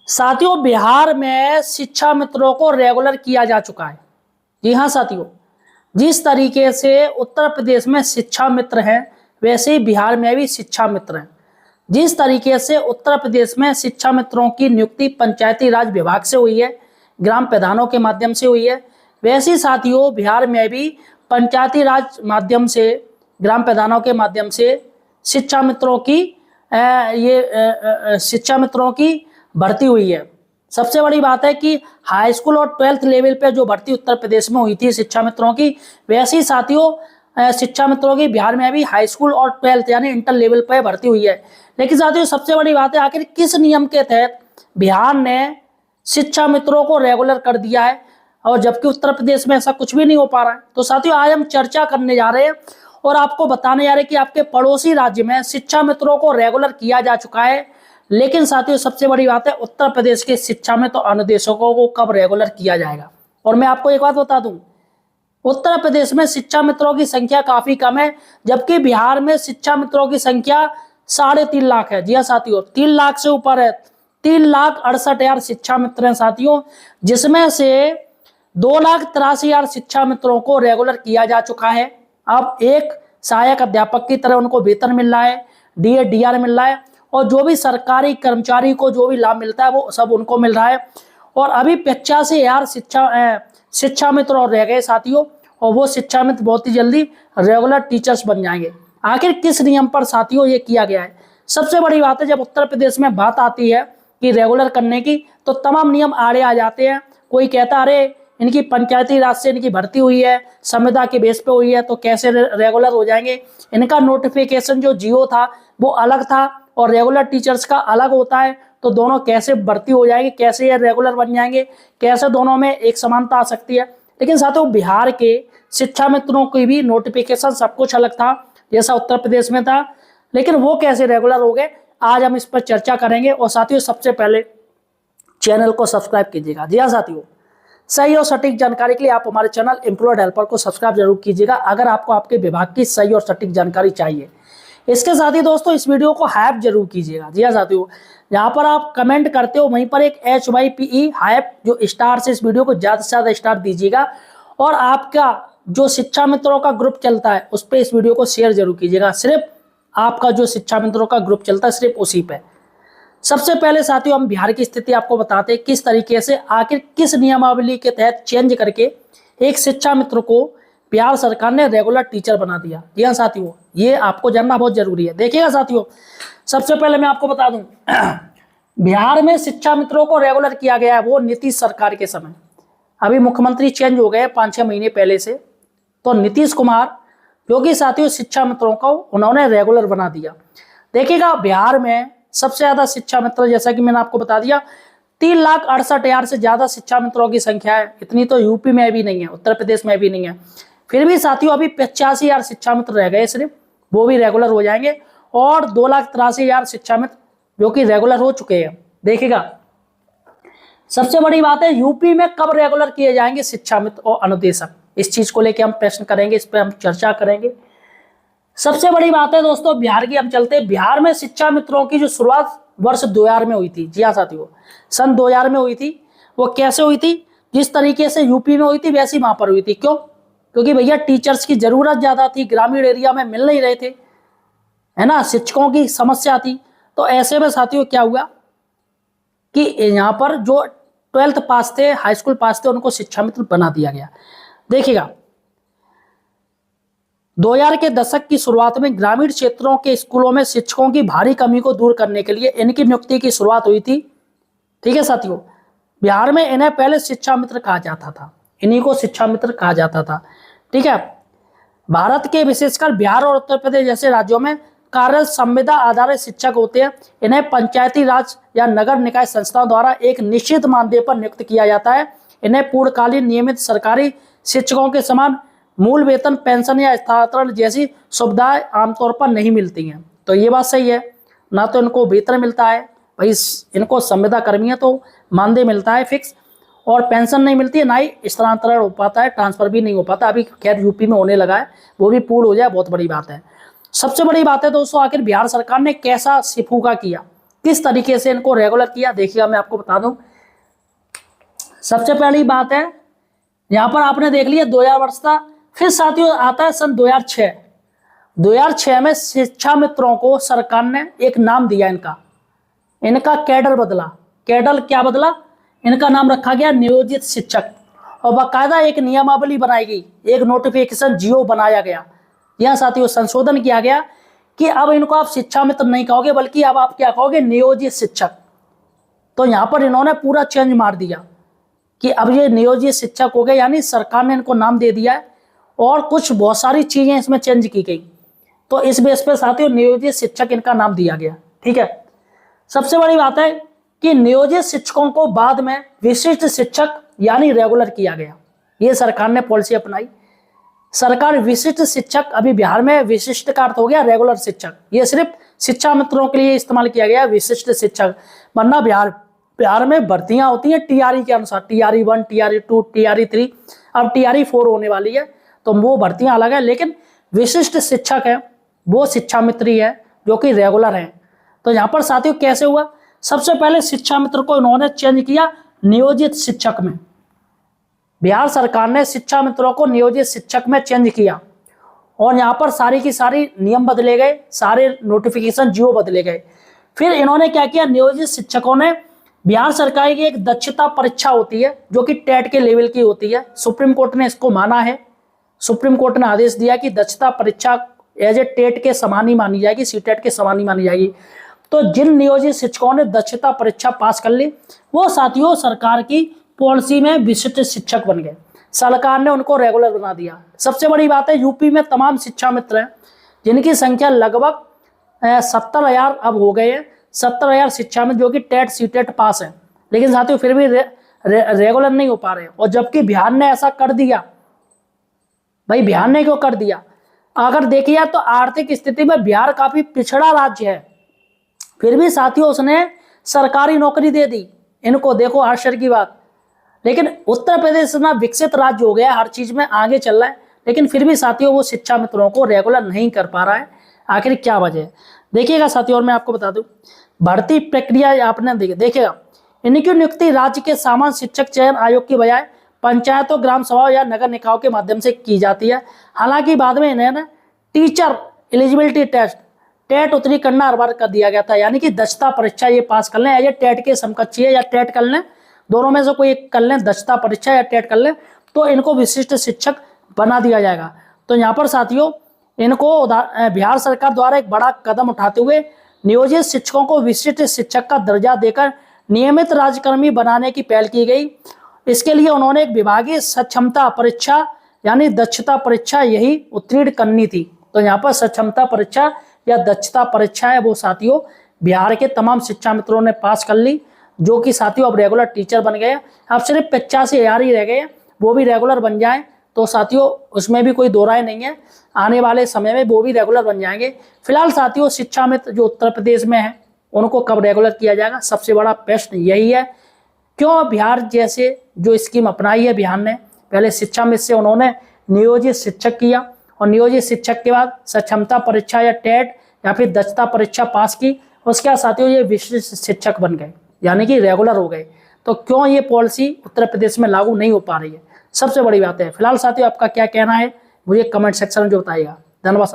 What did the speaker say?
साथियों, बिहार में शिक्षा मित्रों को रेगुलर किया जा चुका है। जी हाँ साथियों, जिस तरीके से उत्तर प्रदेश में शिक्षा मित्र हैं, वैसे ही बिहार में भी शिक्षा मित्र हैं। जिस तरीके से उत्तर प्रदेश में शिक्षा मित्रों की नियुक्ति पंचायती राज विभाग से हुई है, ग्राम प्रधानों के माध्यम से हुई है, वैसे ही साथियों बिहार में भी पंचायती राज माध्यम से, ग्राम प्रधानों के माध्यम से शिक्षा मित्रों की शिक्षा मित्रों की भर्ती हुई है। सबसे बड़ी बात है कि हाई स्कूल और 12th लेवल पे जो भर्ती उत्तर प्रदेश में हुई थी शिक्षा मित्रों की, वैसे ही साथियों शिक्षा मित्रों की बिहार में भी हाई स्कूल और 12th यानी इंटर लेवल पे भर्ती हुई है। लेकिन साथियों सबसे बड़ी बात है, आखिर किस नियम के तहत बिहार ने शिक्षा मित्रों को रेगुलर कर दिया है, और जबकि उत्तर प्रदेश में ऐसा कुछ भी नहीं हो पा रहा है। तो साथियों आज हम चर्चा करने जा रहे हैं और आपको बताने जा रहे हैं कि आपके पड़ोसी राज्य में शिक्षा मित्रों को रेगुलर किया जा चुका है। लेकिन साथियों सबसे बड़ी बात है, उत्तर प्रदेश के शिक्षा में तो अनुदेशकों को कब रेगुलर किया जाएगा। और मैं आपको एक बात बता दूं, उत्तर प्रदेश में शिक्षा मित्रों की संख्या काफी कम है, जबकि बिहार में शिक्षा मित्रों की संख्या 3.5 लाख है। जी हाँ साथियों, 3 लाख से ऊपर है। 3,68,000 शिक्षा मित्र हैं साथियों, जिसमें से 2,83,000 शिक्षा मित्रों को रेगुलर किया जा चुका है। अब एक सहायक अध्यापक की तरह उनको वेतन मिल रहा है, डीएड डीआर मिल रहा है, और जो भी सरकारी कर्मचारी को जो भी लाभ मिलता है वो सब उनको मिल रहा है। और अभी 85,000 शिक्षा मित्र और रह गए साथियों, और वो शिक्षा मित्र बहुत ही जल्दी रेगुलर टीचर्स बन जाएंगे। आखिर किस नियम पर साथियों ये किया गया है? सबसे बड़ी बात है, जब उत्तर प्रदेश में बात आती है कि रेगुलर करने की, तो तमाम नियम आड़े आ जाते हैं। कोई कहता अरे इनकी पंचायती राज से इनकी भर्ती हुई है, संविदा के बेस पे हुई है, तो कैसे रेगुलर हो जाएंगे। इनका नोटिफिकेशन जो जियो था वो अलग था और रेगुलर टीचर्स का अलग होता है, तो दोनों कैसे भर्ती हो जाएंगे, कैसे ये रेगुलर बन जाएंगे, कैसे दोनों में एक समानता आ सकती है। लेकिन साथियों बिहार के शिक्षा मित्रों की भी नोटिफिकेशन सब कुछ अलग था जैसा उत्तर प्रदेश में था, लेकिन वो कैसे रेगुलर हो गए, आज हम इस पर चर्चा करेंगे। और साथियों सबसे पहले चैनल को सब्सक्राइब कीजिएगा। जी हाँ साथियों, सही और सटीक जानकारी के लिए आप हमारे चैनल एम्प्लॉयड हेल्पर को सब्सक्राइब जरूर कीजिएगा, अगर आपको आपके विभाग की सही और सटीक जानकारी चाहिए। इसके साथ ही दोस्तों इस वीडियो को हाइप जरूर कीजिएगा। जी हाँ साथियों, यहाँ पर आप कमेंट करते हो वहीं पर एक HYPE हाइप जो स्टार से इस वीडियो को ज़्यादा से ज़्यादा स्टार दीजिएगा, और आपका जो शिक्षा मित्रों का ग्रुप चलता है उस पर इस वीडियो को शेयर जरूर कीजिएगा। सिर्फ आपका जो शिक्षा मित्रों का ग्रुप चलता है सिर्फ उसी पे। सबसे पहले साथियों हम बिहार की स्थिति आपको बताते हैं, किस तरीके से आखिर किस नियमावली के तहत चेंज करके एक शिक्षा मित्र को बिहार सरकार ने रेगुलर टीचर बना दिया। जी हाँ साथियों, ये आपको जानना बहुत जरूरी है। देखिएगा साथियों, सबसे पहले मैं आपको बता दूं बिहार में शिक्षा मित्रों को रेगुलर किया गया है वो नीतीश सरकार के समय। अभी मुख्यमंत्री चेंज हो गए 5-6 महीने पहले से, तो नीतीश कुमार जो कि साथियों शिक्षा मित्रों को उन्होंने रेगुलर बना दिया। देखिएगा बिहार में सबसे ज्यादा शिक्षा मित्र, जैसा कि मैंने आपको बता दिया, 3,68,000 से ज्यादा शिक्षा मित्रों की संख्या है। इतनी तो यूपी में भी नहीं है, उत्तर प्रदेश में भी नहीं है। फिर भी साथियों अभी 85,000 शिक्षा मित्र रह गए सिर्फ, वो भी रेगुलर हो जाएंगे, और 2,83,000 शिक्षा मित्र जो कि रेगुलर हो चुके हैं। देखिएगा सबसे बड़ी बात है, यूपी में कब रेगुलर किए जाएंगे शिक्षा मित्र और अनुदेशक, इस चीज को लेकर हम प्रश्न करेंगे, इस पर हम चर्चा करेंगे। सबसे बड़ी बात है दोस्तों बिहार की, हम चलते हैं। बिहार में शिक्षा मित्रों की जो शुरुआत वर्ष 2000 में हुई थी। जी हाँ साथियों, सन 2000 में हुई थी। वो कैसे हुई थी? जिस तरीके से यूपी में हुई थी वैसी वहां पर हुई थी। क्यों? क्योंकि भैया टीचर्स की जरूरत ज्यादा थी, ग्रामीण एरिया में मिल नहीं रहे थे, है ना, शिक्षकों की समस्या थी। तो ऐसे में साथियों क्या हुआ कि यहाँ पर जो 12th पास थे, हाई स्कूल पास थे, उनको शिक्षा मित्र बना दिया गया। देखिएगा 2000 के दशक की शुरुआत में ग्रामीण क्षेत्रों के स्कूलों में शिक्षकों की भारी कमी को दूर करने के लिए इनकी नियुक्ति की शुरुआत हुई थी। ठीक है साथियों, बिहार में इन्हें पहले शिक्षा मित्र कहा जाता था, इन्हीं को शिक्षा मित्र कहा जाता था। ठीक है, भारत के विशेषकर बिहार और उत्तर प्रदेश जैसे राज्यों में कार्य संविदा आधारित शिक्षक होते हैं। इन्हें पंचायती राज या नगर निकाय संस्थाओं द्वारा एक निश्चित मानदेय पर नियुक्त किया जाता है। इन्हें पूर्णकालीन नियमित सरकारी शिक्षकों के समान मूल वेतन, पेंशन या स्थानांतरण जैसी सुविधाएं आमतौर पर नहीं मिलती हैं। तो ये बात सही है, ना तो इनको वेतन मिलता है, भाई इनको संविदा कर्मी है तो मानदेय मिलता है फिक्स, और पेंशन नहीं मिलती है, ना ही स्थानांतरण हो पाता है, ट्रांसफर भी नहीं हो पाता। अभी खैर यूपी में होने लगा है, वो भी पूर्ण हो जाए, बहुत बड़ी बात है। सबसे बड़ी बात है दोस्तों, आखिर बिहार सरकार ने कैसा सिफूका किया, किस तरीके से इनको रेगुलर किया, देखिएगा मैं आपको बता दूं। सबसे पहली बात है, यहां पर आपने देख लिया 2000 वर्ष था। फिर साथियों आता है सन 2006। 2006 में शिक्षा मित्रों को सरकार ने एक नाम दिया, इनका कैडर बदला। कैडर क्या बदला? इनका नाम रखा गया नियोजित शिक्षक, और बाकायदा एक नियमावली बनाई गई, एक नोटिफिकेशन जियो बनाया गया। यह साथियों संशोधन किया गया कि अब इनको आप शिक्षा मित्र नहीं कहोगे, बल्कि अब आप क्या कहोगे? नियोजित शिक्षक। तो यहां पर इन्होंने पूरा चेंज मार दिया कि अब ये नियोजित शिक्षक हो गए, यानी सरकार ने इनको नाम दे दिया है, और कुछ बहुत सारी चीजें इसमें चेंज की गई। तो इस बेस पे साथियों नियोजित शिक्षक इनका नाम दिया गया। ठीक है। सबसे बड़ी बात है कि नियोजित शिक्षकों को बाद में विशिष्ट शिक्षक यानी रेगुलर किया गया। ये सरकार ने पॉलिसी अपनाई। सरकार विशिष्ट शिक्षक, अभी बिहार में विशिष्ट का अर्थ हो गया रेगुलर शिक्षक। ये सिर्फ शिक्षा मित्रों के लिए इस्तेमाल किया गया विशिष्ट शिक्षक, वरना बिहार में भर्तियां होती हैं टीआरई के अनुसार, टीआरई 1, टीआरई 2, टीआरई 3, अब टीआरई 4 होने वाली है, तो वो भर्तियां अलग है। लेकिन विशिष्ट शिक्षक है वो शिक्षा मित्र ही है जो कि रेगुलर है। तो यहाँ पर साथियों कैसे हुआ? सबसे पहले शिक्षा मित्र को इन्होंने चेंज किया नियोजित शिक्षक में। बिहार सरकार ने शिक्षा मित्रों को नियोजित शिक्षक में चेंज किया, और यहाँ पर सारी की सारी नियम बदले गए, सारे नोटिफिकेशन जियो बदले गए। फिर इन्होंने क्या किया? नियोजित शिक्षकों ने बिहार सरकार की एक दक्षता परीक्षा होती है जो कि टेट के लेवल की होती है, सुप्रीम कोर्ट ने इसको माना है। सुप्रीम कोर्ट ने आदेश दिया कि दक्षता परीक्षा एज ए टेट के समान ही मानी जाएगी, सीटेट के समान ही मानी जाएगी। तो जिन नियोजित शिक्षकों ने दक्षता परीक्षा पास कर ली, वो साथियों सरकार की पॉलिसी में विशिष्ट शिक्षक बन गए। सरकार ने उनको रेगुलर बना दिया। सबसे बड़ी बात है, यूपी में तमाम शिक्षा मित्र हैं जिनकी संख्या लगभग 70,000 अब हो गए हैं। 70,000 शिक्षा मित्र जो कि टेट सीटेट पास है, लेकिन साथियों फिर भी रेगुलर नहीं हो पा रहे हैं। और जबकि बिहार ने ऐसा कर दिया, भाई बिहार ने क्यों कर दिया? अगर देखिए तो आर्थिक स्थिति में बिहार काफी पिछड़ा राज्य है, फिर भी साथियों उसने सरकारी नौकरी दे दी इनको। देखो आश्चर्य की बात। लेकिन उत्तर प्रदेश ना विकसित राज्य हो गया, हर चीज में आगे चल रहा है, लेकिन फिर भी साथियों वो शिक्षा मित्रों को रेगुलर नहीं कर पा रहा है। आखिर क्या वजह है? देखिएगा साथियों, और मैं आपको बता दूं, भर्ती प्रक्रिया आपने देखिएगा, इनकी नियुक्ति राज्य के सामान्य शिक्षक चयन आयोग की बजाय पंचायतों, ग्राम सभाओं या नगर निकायों के माध्यम से की जाती है। हालांकि बाद में इन्हें टीचर एलिजिबिलिटी टेस्ट, टेट उत्तीर्ण करना अनिवार्य कर दिया गया था, यानी कि दक्षता परीक्षा ये पास कर लें, या ये टेट के समकक्ष है, या टेट कर लें, दोनों में से कोई एक कर लें, दक्षता परीक्षा या टेट कर लें, तो इनको विशिष्ट शिक्षक बना दिया जाएगा। तो यहाँ पर साथियों इनको बिहार सरकार द्वारा एक बड़ा कदम उठाते हुए नियोजित शिक्षकों को विशिष्ट शिक्षक का दर्जा देकर नियमित राज्यकर्मी बनाने की पहल की गई। इसके लिए उन्होंने एक विभागीय सक्षमता परीक्षा यानी दक्षता परीक्षा यही उत्तीर्ण करनी थी। तो यहाँ पर सक्षमता परीक्षा या दक्षता परीक्षा है वो साथियों बिहार के तमाम शिक्षा मित्रों ने पास कर ली, जो कि साथियों अब रेगुलर टीचर बन गए। अब सिर्फ 85,000 ही रह गए, वो भी रेगुलर बन जाएं तो साथियों उसमें भी कोई दो राय नहीं है, आने वाले समय में वो भी रेगुलर बन जाएंगे। फिलहाल साथियों शिक्षा मित्र जो उत्तर प्रदेश में है उनको कब रेगुलर किया जाएगा, सबसे बड़ा प्रश्न यही है। क्यों बिहार जैसे जो स्कीम अपनाई है बिहार ने, पहले शिक्षा मित्र से उन्होंने नियोजित शिक्षक किया, और नियोजित शिक्षक के बाद सक्षमता परीक्षा या टेट या फिर दक्षता परीक्षा पास की, उसके बाद साथियों ये विशिष्ट शिक्षक बन गए, यानी कि रेगुलर हो गए। तो क्यों ये पॉलिसी उत्तर प्रदेश में लागू नहीं हो पा रही है, सबसे बड़ी बात है। फिलहाल साथियों आपका क्या कहना है मुझे कमेंट सेक्शन में जो बताइएगा। धन्यवाद।